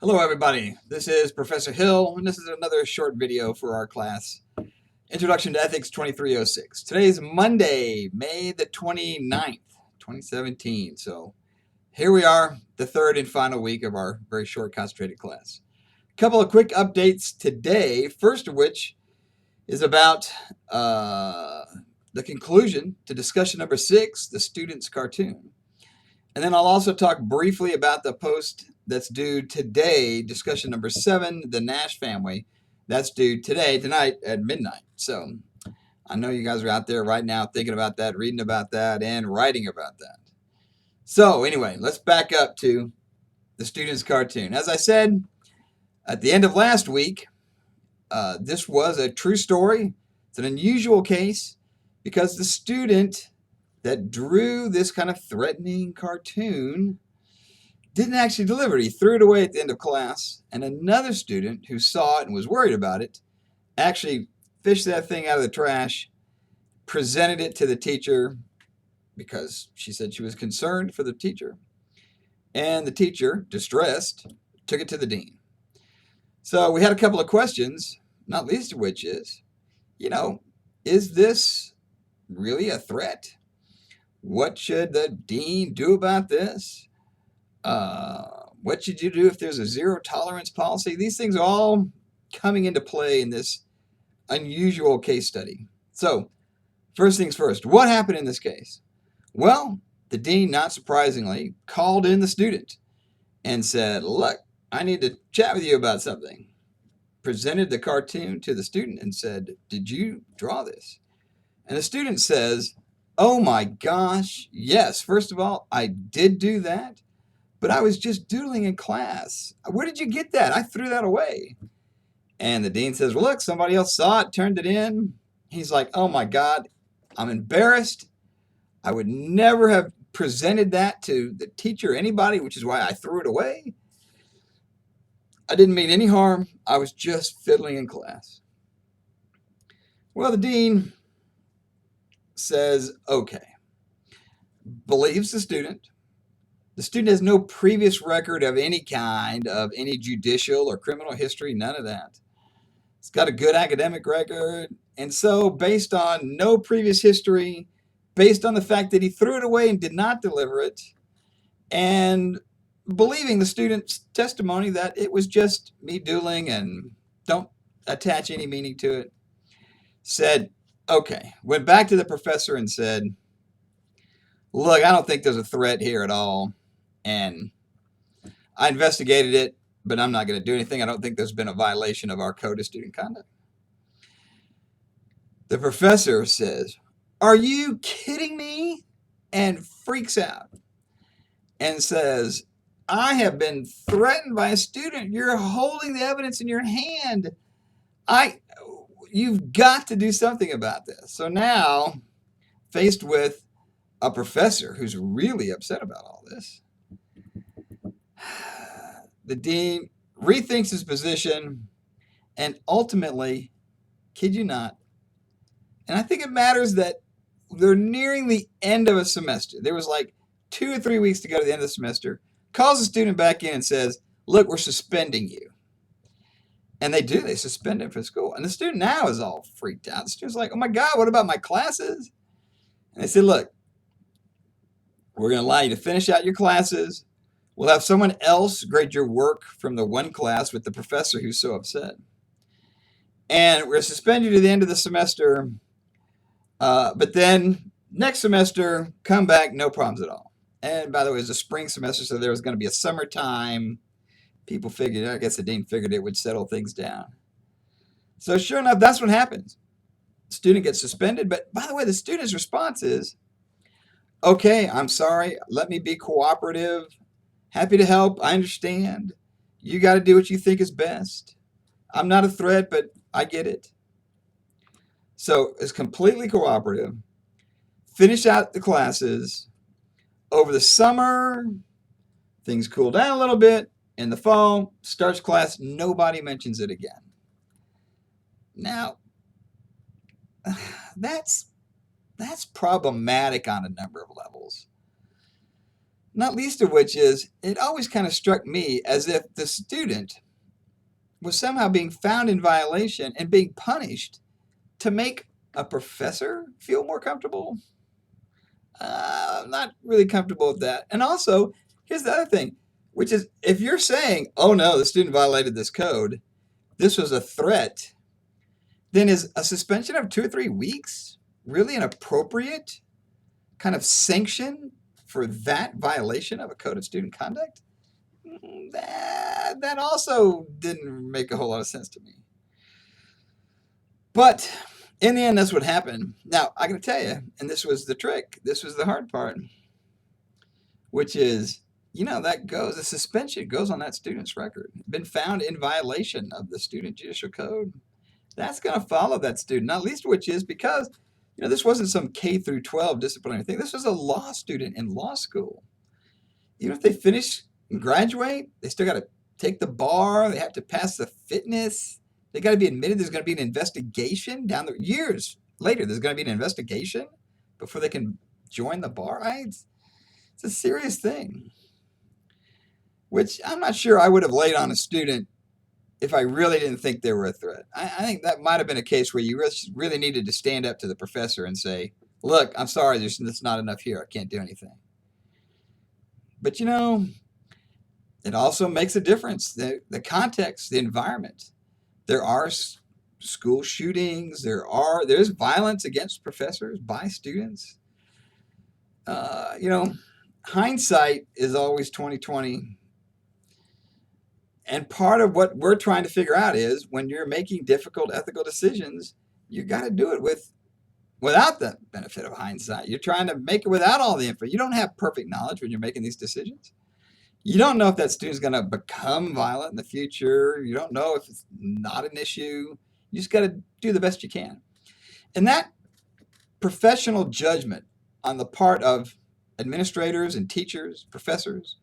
Hello everybody, this is Professor Hill, and this is another short video for our class, Introduction to Ethics 2306. Today is Monday, May the 29th, 2017. So here we are, the third and final week of our very short concentrated class. A couple of quick updates today, first of which is about the conclusion to discussion number 6, the student's cartoon. And then I'll also talk briefly about the post that's due today, discussion number 7, the Nash family. That's due tonight at midnight. So I know you guys are out there right now thinking about that, reading about that, and writing about that. So anyway, let's back up to the student's cartoon. As I said at the end of last week, this was a true story. It's an unusual case because the student that drew this kind of threatening cartoon didn't actually deliver it. He threw it away at the end of class, and another student who saw it and was worried about it actually fished that thing out of the trash, presented it to the teacher because she said she was concerned for the teacher. And the teacher, distressed, took it to the dean. So we had a couple of questions, not least of which is, is this really a threat? What should the dean do about this? What should you do if there's a zero tolerance policy? These things are all coming into play in this unusual case study. So, first things first, what happened in this case? Well, the dean, not surprisingly, called in the student and said, "Look, I need to chat with you about something." Presented the cartoon to the student and said, "Did you draw this?" And the student says, "Oh my gosh, yes. First of all, I did do that, but I was just doodling in class. Where did you get that? I threw that away." And the dean says, "Well, look, somebody else saw it, turned it in." He's like, "Oh my God, I'm embarrassed. I would never have presented that to the teacher or anybody, which is why I threw it away. I didn't mean any harm. I was just fiddling in class." Well, the dean says, okay, believes the student. The student has no previous record of any kind, of any judicial or criminal history, none of that. It's got a good academic record. And so, based on no previous history, based on the fact that he threw it away and did not deliver it, and believing the student's testimony that it was just me doodling and don't attach any meaning to it, said, okay, went back to the professor and said, "Look, I don't think there's a threat here at all. And I investigated it, but I'm not going to do anything. I don't think there's been a violation of our code of student conduct." The professor says, "Are you kidding me?" And freaks out and says, "I have been threatened by a student. You're holding the evidence in your hand. I you've got to do something about this." So now, faced with a professor who's really upset about all this, the dean rethinks his position and ultimately, kid you not, and I think it matters that they're nearing the end of a semester. There was like 2 or 3 weeks to go to the end of the semester. Calls the student back in and says, "Look, we're suspending you." And they do. They suspend him from school. And the student now is all freaked out. The student's like, "Oh my God, what about my classes?" And they said, "Look, we're going to allow you to finish out your classes. We'll have someone else grade your work from the one class with the professor who's so upset. And we're going to suspend you to the end of the semester. But then next semester, come back, no problems at all." And by the way, it was a spring semester, so there was going to be a summertime. People figured, I guess the dean figured it would settle things down. So sure enough, that's what happens. The student gets suspended. But by the way, the student's response is, "Okay, I'm sorry. Let me be cooperative. Happy to help. I understand. You got to do what you think is best. I'm not a threat, but I get it." So it's completely cooperative. Finish out the classes. Over the summer, things cool down a little bit. In the fall, starts class. Nobody mentions it again. Now, that's problematic on a number of levels. Not least of which is, it always kind of struck me as if the student was somehow being found in violation and being punished to make a professor feel more comfortable. I'm not really comfortable with that. And also, here's the other thing, which is if you're saying, oh no, the student violated this code, this was a threat, then is a suspension of 2 or 3 weeks really an appropriate kind of sanction for that violation of a code of student conduct? That also didn't make a whole lot of sense to me. But in the end, that's what happened. Now, I got to tell you, and this was the trick, this was the hard part, which is, the suspension goes on that student's record. Been found in violation of the student judicial code. That's going to follow that student, not least of which is because, this wasn't some K through 12 disciplinary thing. This was a law student in law school. Even if they finish and graduate, they still got to take the bar. They have to pass the fitness. They got to be admitted. There's going to be an investigation down the years later. There's going to be an investigation before they can join the bar. It's a serious thing, which I'm not sure I would have laid on a student if I really didn't think they were a threat. I think that might have been a case where you really needed to stand up to the professor and say, look, I'm sorry, there's not enough here. I can't do anything. But, it also makes a difference. The context, the environment. There are school shootings. There's violence against professors by students. Hindsight is always 20/20. And part of what we're trying to figure out is when you're making difficult ethical decisions, you got to do it without the benefit of hindsight. You're trying to make it without all the info. You don't have perfect knowledge when you're making these decisions. You don't know if that student's going to become violent in the future. You don't know if it's not an issue. You just got to do the best you can. And that professional judgment on the part of administrators and teachers, professors,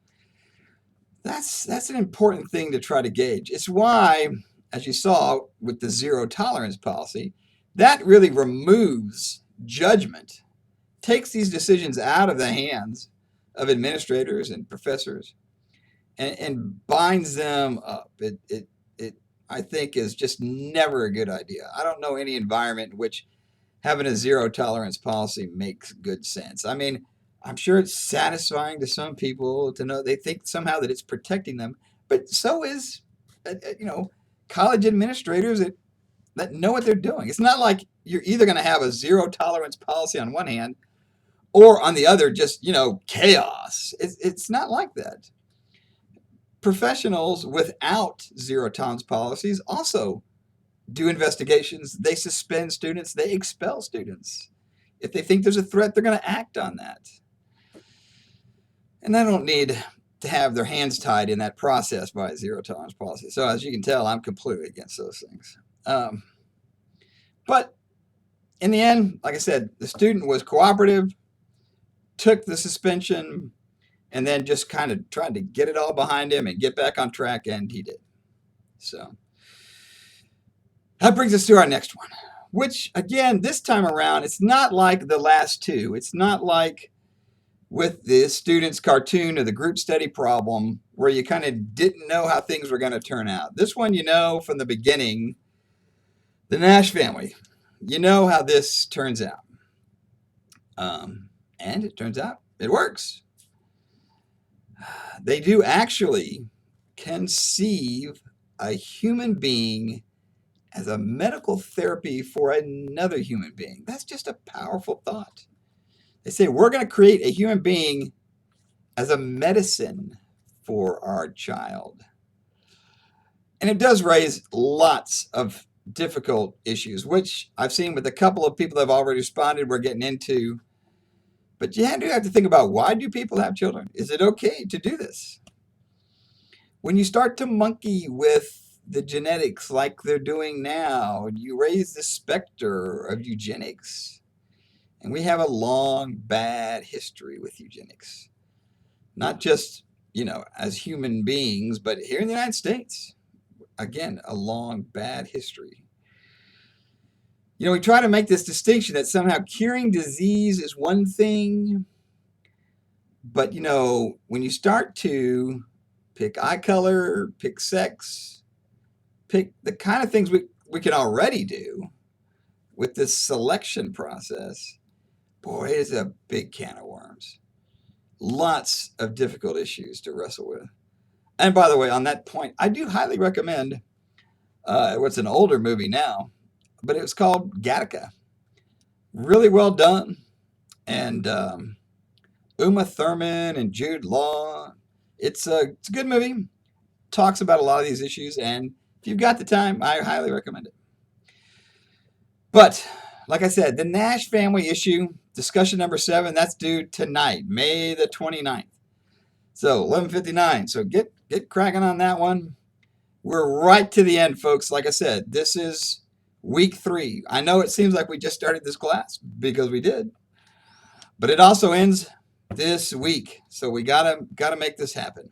that's an important thing to try to gauge. It's why, as you saw with the zero tolerance policy, that really removes judgment, takes these decisions out of the hands of administrators and professors, and binds them up. It I think is just never a good idea. I don't know any environment in which having a zero tolerance policy makes good sense. I mean, I'm sure it's satisfying to some people to know they think somehow that it's protecting them, but so is, college administrators that know what they're doing. It's not like you're either going to have a zero tolerance policy on one hand or on the other, just, chaos. It's not like that. Professionals without zero tolerance policies also do investigations. They suspend students. They expel students. If they think there's a threat, they're going to act on that. And they don't need to have their hands tied in that process by a zero tolerance policy. So as you can tell, I'm completely against those things. But in the end, like I said, the student was cooperative, took the suspension, and then just kind of tried to get it all behind him and get back on track, and he did. So that brings us to our next one, which, again, this time around, it's not like the last two. It's not like with the student's cartoon or the group study problem where you kind of didn't know how things were going to turn out. This one, from the beginning, the Nash family, how this turns out. And it turns out it works. They do actually conceive a human being as a medical therapy for another human being. That's just a powerful thought. They say, we're going to create a human being as a medicine for our child. And it does raise lots of difficult issues, which I've seen with a couple of people that have already responded we're getting into. But you do have to think about, why do people have children? Is it okay to do this? When you start to monkey with the genetics like they're doing now, you raise the specter of eugenics. And we have a long, bad history with eugenics. Not just, as human beings, but here in the United States. Again, a long, bad history. We try to make this distinction that somehow curing disease is one thing, But, when you start to pick eye color, pick sex, pick the kind of things we can already do with this selection process, boy, it is a big can of worms. Lots of difficult issues to wrestle with. And by the way, on that point, I do highly recommend what's an older movie now, but it was called Gattaca. Really well done. And Uma Thurman and Jude Law. It's a good movie. Talks about a lot of these issues, and if you've got the time, I highly recommend it. But like I said, the Nash family issue, discussion number 7, that's due tonight, May the 29th. So 11:59. So get cracking on that one. We're right to the end, folks. Like I said, this is week 3. I know it seems like we just started this class because we did, but it also ends this week. So we gotta make this happen.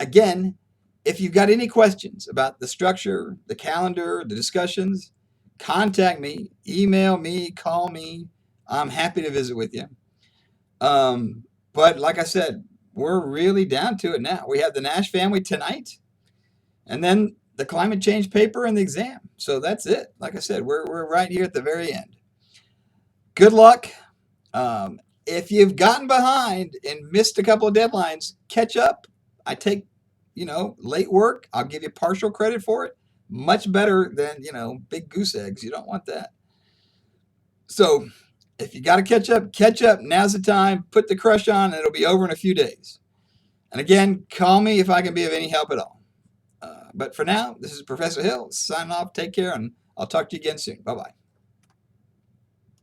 Again, if you've got any questions about the structure, the calendar, the discussions, contact me, email me, call me. I'm happy to visit with you. But like I said, we're really down to it now. We have the Nash family tonight, and then the climate change paper and the exam. So that's it. Like I said, we're right here at the very end. Good luck. If you've gotten behind and missed a couple of deadlines, catch up. I take, late work. I'll give you partial credit for it. Much better than, big goose eggs. You don't want that. So if you got to catch up, catch up. Now's the time. Put the crush on, and it'll be over in a few days. And again, call me if I can be of any help at all. But for now, this is Professor Hill signing off. Take care, and I'll talk to you again soon. Bye-bye.